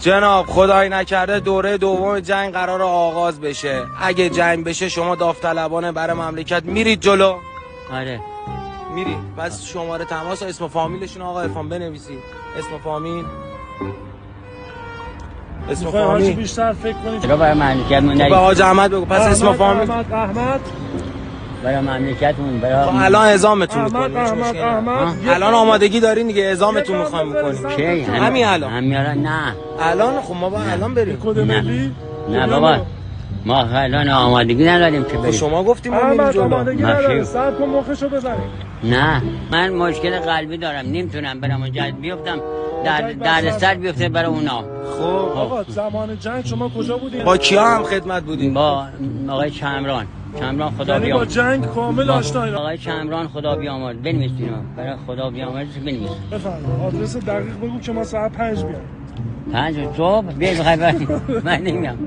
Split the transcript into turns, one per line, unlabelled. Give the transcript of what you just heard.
جناب خدای نکرده دوره دوم جنگ قرار آغاز بشه. اگه جنگ بشه شما داوطلبانه برای مملکت میرید جلو؟
آره
میرید. پس شماره تماس و اسم و فامیلشون آقا عرفان بنویسید. اسم و فامیل. اسم و فامیل
بیشتر فکر کنید.
چرا برای مملکت مون
به حاج احمد بگو. پس اسم و فامیل.
احمد
برای مملکتمون برای
الان اعزامتون میکنیم.
احمد
الان آمادگی دارین دیگه اعزامتون میخوایم میکنیم.
کی
همین الان.
نه
الان خب ما با الان بریم.
کد ملی
نه بابا ما الان آمادگی نداریم که بریم.
شما گفتیم ما میریم جلو.
آمادگی نداره. صبر کن مخشو بزنیم.
نه من مشکل قلبی دارم نمیتونم برم اونجا بیفتم در سر بیفته برای اونا.
خب
آقا زمان جنگ شما کجا بودین؟
با کیا هم خدمت بودین؟
با آقای چمران خدا
یعنی با
بیامرد.
جنگ کامل آشنایی.
آقای چمران خدا بیامرد. بنویسید برای خدا بیامرد بنویسید.
بفرمایید آدرس دقیق بگو که ما ساعت 5 بیام.
5 صبح بیاید بخیر من نمیام.